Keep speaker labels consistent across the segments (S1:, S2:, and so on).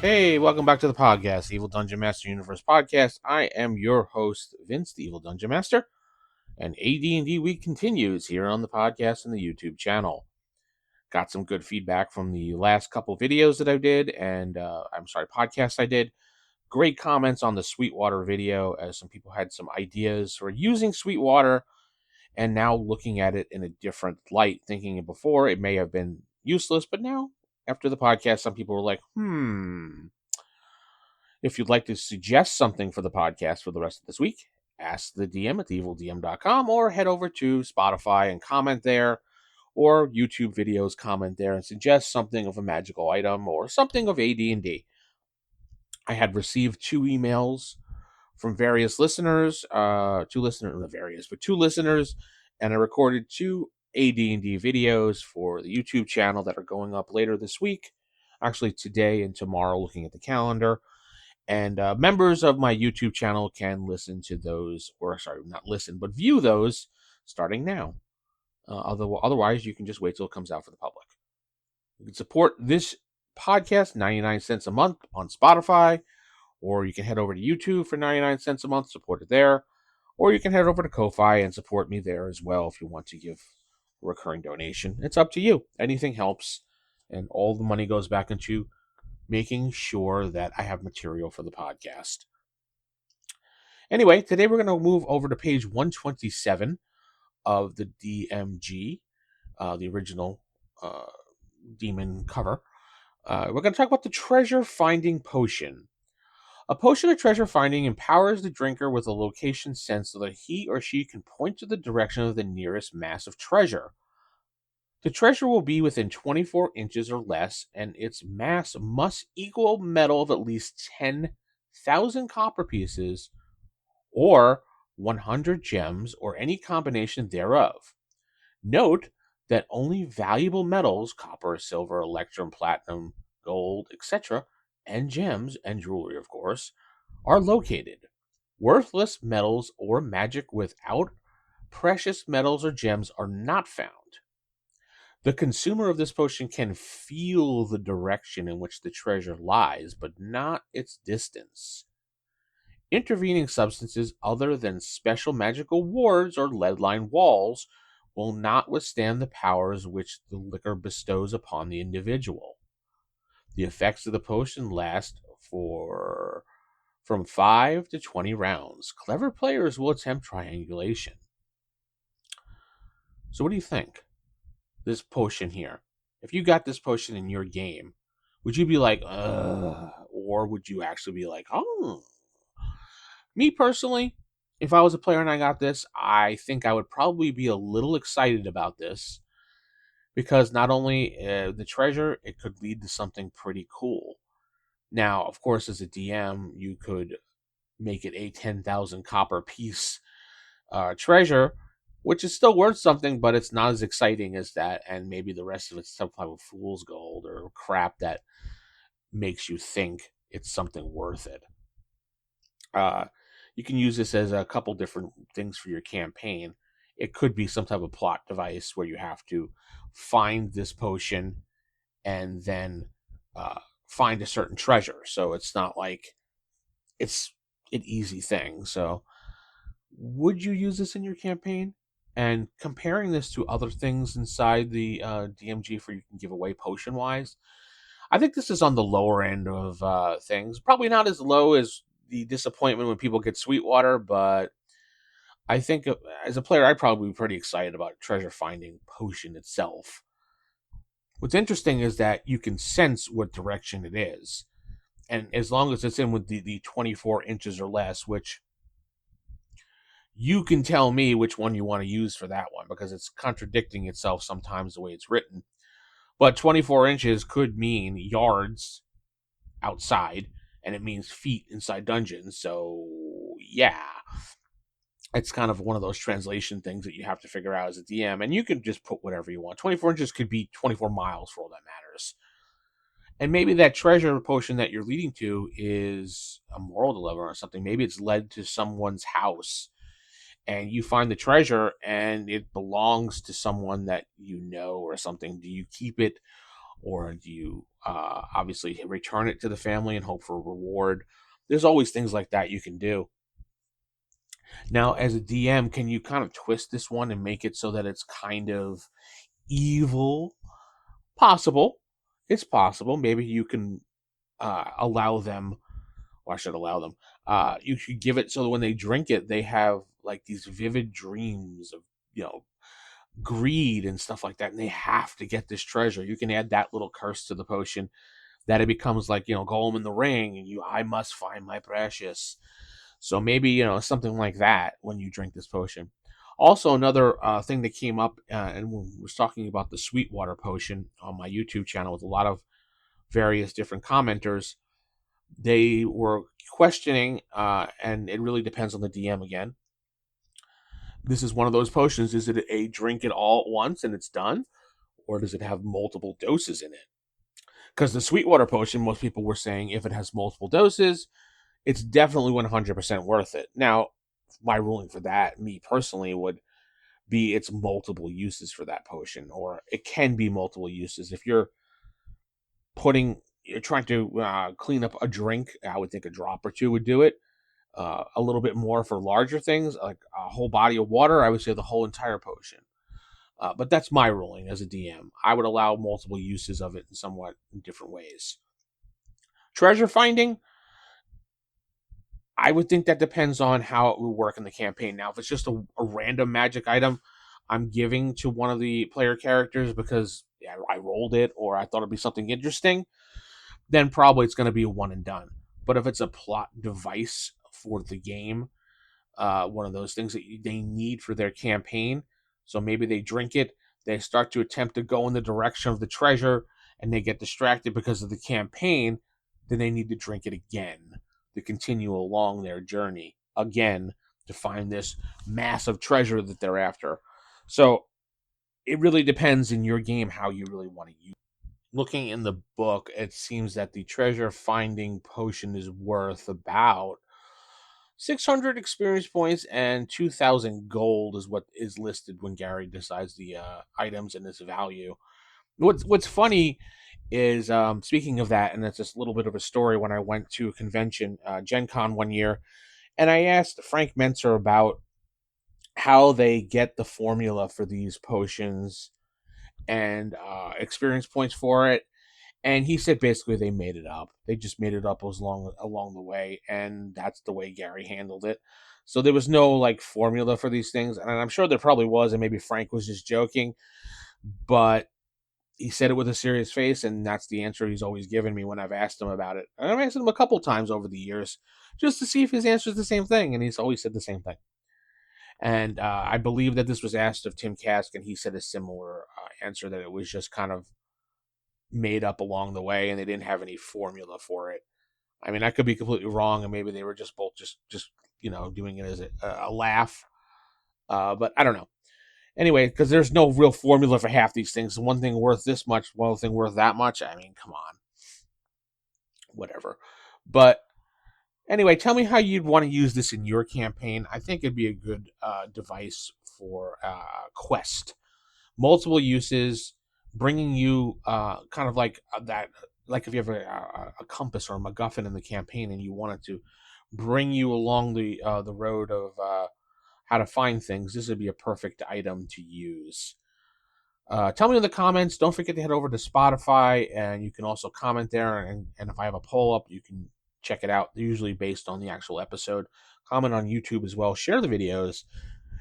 S1: Hey, welcome back to the podcast, Evil Dungeon Master Universe Podcast. I am your host, Vince, the Evil Dungeon Master, and AD&D Week continues here on the podcast and the YouTube channel. Got some good feedback from the last couple videos that I did, and podcasts I did. Great comments on the Sweetwater video, as some people had some ideas for using Sweetwater, and now looking at it in a different light, thinking before it may have been useless, but now, after the podcast, some people were like, If you'd like to suggest something for the podcast for the rest of this week, ask the DM at theevildm.com or head over to Spotify and comment there, or YouTube videos, comment there and suggest something of a magical item or something of AD&D. I had received two emails from various listeners, two listeners, and I recorded two AD&D videos for the YouTube channel that are going up later this week, actually today and tomorrow, looking at the calendar. And members of my YouTube channel can listen to those, not listen, but view those starting now. Otherwise, you can just wait till it comes out for the public. You can support this podcast 99 cents a month on Spotify, or you can head over to YouTube for 99 cents a month, support it there, or you can head over to Ko-Fi and support me there as well if you want to give a recurring donation. It's up to you. Anything helps, and all the money goes back into making sure that I have material for the podcast. Anyway, today we're going to move over to page 127 of the DMG, the original demon cover. We're going to talk about the treasure finding potion. A potion of treasure finding empowers the drinker with a location sense so that he or she can point to the direction of the nearest mass of treasure. The treasure will be within 24 inches or less, and its mass must equal metal of at least 10,000 copper pieces or 100 gems or any combination thereof. Note that only valuable metals, copper, silver, electrum, platinum, gold, etc., and gems, and jewelry, of course, are located. Worthless metals or magic without precious metals or gems are not found. The consumer of this potion can feel the direction in which the treasure lies, but not its distance. Intervening substances other than special magical wards or lead-lined walls will not withstand the powers which the liquor bestows upon the individual. The effects of the potion last for from 5 to 20 rounds. Clever players will attempt triangulation. So what do you think? This potion here. If you got this potion in your game, would you be like, ugh? Or would you actually be like, oh? Me personally, if I was a player and I got this, I think I would probably be a little excited about this because not only the treasure, it could lead to something pretty cool. Now, of course, as a DM, you could make it a 10,000 copper piece treasure, which is still worth something, but it's not as exciting as that, and maybe the rest of it's some type of fool's gold or crap that makes you think it's something worth it. You can use this as a couple different things for your campaign. It could be some type of plot device where you have to find this potion and then find a certain treasure. So it's not like it's an easy thing. So would you use this in your campaign? And comparing this to other things inside the DMG for you can give away potion wise, I think this is on the lower end of things. Probably not as low as the disappointment when people get Sweetwater, but I think as a player, I'd probably be pretty excited about treasure finding potion itself. What's interesting is that you can sense what direction it is. And as long as it's in with the 24 inches or less, which you can tell me which one you want to use for that one because it's contradicting itself sometimes the way it's written. But 24 inches could mean yards outside, and it means feet inside dungeons. So, yeah, it's kind of one of those translation things that you have to figure out as a DM, and you can just put whatever you want. 24 inches could be 24 miles for all that matters. And maybe that treasure potion that you're leading to is a moral dilemma or something. Maybe it's led to someone's house and you find the treasure and it belongs to someone that you know or something. Do you keep it or do you obviously return it to the family and hope for a reward? There's always things like that you can do. Now, as a DM, can you kind of twist this one and make it so that it's kind of evil? Possible. It's possible. Maybe you can allow them, or I should allow them. You should give it so that when they drink it, they have like these vivid dreams of, you know, greed and stuff like that, and they have to get this treasure. You can add that little curse to the potion that it becomes like, you know, Golem in the Ring, and I must find my precious. So maybe, you know, something like that when you drink this potion. Also, another thing that came up, and was talking about the Sweetwater potion on my YouTube channel with a lot of various different commenters. They were questioning, and it really depends on the DM again. This is one of those potions. Is it a drink it all at once and it's done? Or does it have multiple doses in it? Because the Sweetwater potion, most people were saying if it has multiple doses, it's definitely 100% worth it. Now, my ruling for that, me personally, would be it's multiple uses for that potion, or it can be multiple uses. If you're trying to clean up a drink, I would think a drop or two would do it. A little bit more for larger things, like a whole body of water, I would say the whole entire potion. But that's my ruling as a DM. I would allow multiple uses of it in somewhat different ways. Treasure finding, I would think that depends on how it would work in the campaign. Now, if it's just a random magic item I'm giving to one of the player characters because I rolled it or I thought it'd be something interesting, then probably it's going to be a one and done. But if it's a plot device for the game, one of those things that they need for their campaign, so maybe they drink it, they start to attempt to go in the direction of the treasure, and they get distracted because of the campaign, then they need to drink it again to continue along their journey again to find this massive treasure that they're after. So it really depends in your game how you really want to use it. Looking in the book, it seems that the treasure finding potion is worth about 600 experience points and 2,000 gold is what is listed when Gary decides the items and its value. What's funny is, speaking of that, and it's just a little bit of a story. When I went to a convention, Gen Con one year, and I asked Frank Menser about how they get the formula for these potions and experience points for it. And he said basically they made it up. They just made it up along the way, and that's the way Gary handled it. So there was no like formula for these things, and I'm sure there probably was, and maybe Frank was just joking, but he said it with a serious face, and that's the answer he's always given me when I've asked him about it. And I've asked him a couple times over the years just to see if his answer is the same thing, and he's always said the same thing. And I believe that this was asked of Tim Kask, and he said a similar answer, that it was just kind of made up along the way, and they didn't have any formula for it. I mean, I could be completely wrong, and maybe they were just both just doing it as a laugh. But I don't know. Anyway, because there's no real formula for half these things. One thing worth this much, one thing worth that much. I mean, come on, whatever. But anyway, tell me how you'd want to use this in your campaign. I think it'd be a good device for quest. Multiple uses, bringing you kind of like that. Like if you have a compass or a MacGuffin in the campaign, and you wanted to bring you along the road of how to find things, this would be a perfect item to use. Tell me in the comments. Don't forget to head over to Spotify, and you can also comment there. And if I have a poll up, you can check it out. They're usually based on the actual episode. Comment on YouTube as well. Share the videos.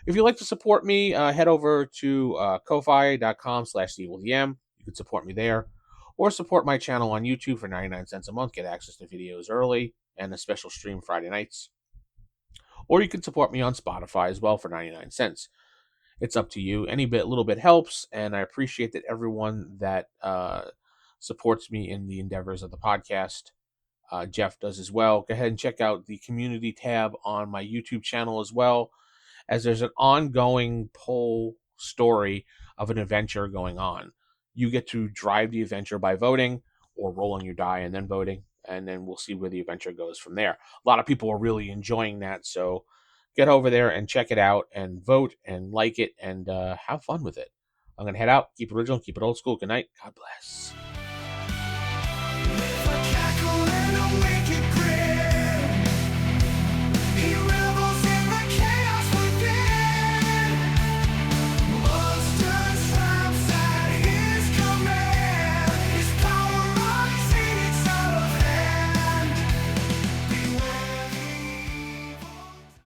S1: If you'd like to support me, head over to ko-fi.com/evilDM. You can support me there. Or support my channel on YouTube for 99 cents a month. Get access to videos early and a special stream Friday nights. Or you can support me on Spotify as well for 99 cents. It's up to you. Any little bit helps, and I appreciate that everyone that supports me in the endeavors of the podcast. Jeff does as well. Go ahead and check out the community tab on my YouTube channel as well, as there's an ongoing poll story of an adventure going on. You get to drive the adventure by voting or rolling your die and then voting, and then we'll see where the adventure goes from there. A lot of people are really enjoying that, so get over there and check it out and vote and like it and have fun with it. I'm going to head out. Keep it original, keep it old school. Good night. God bless.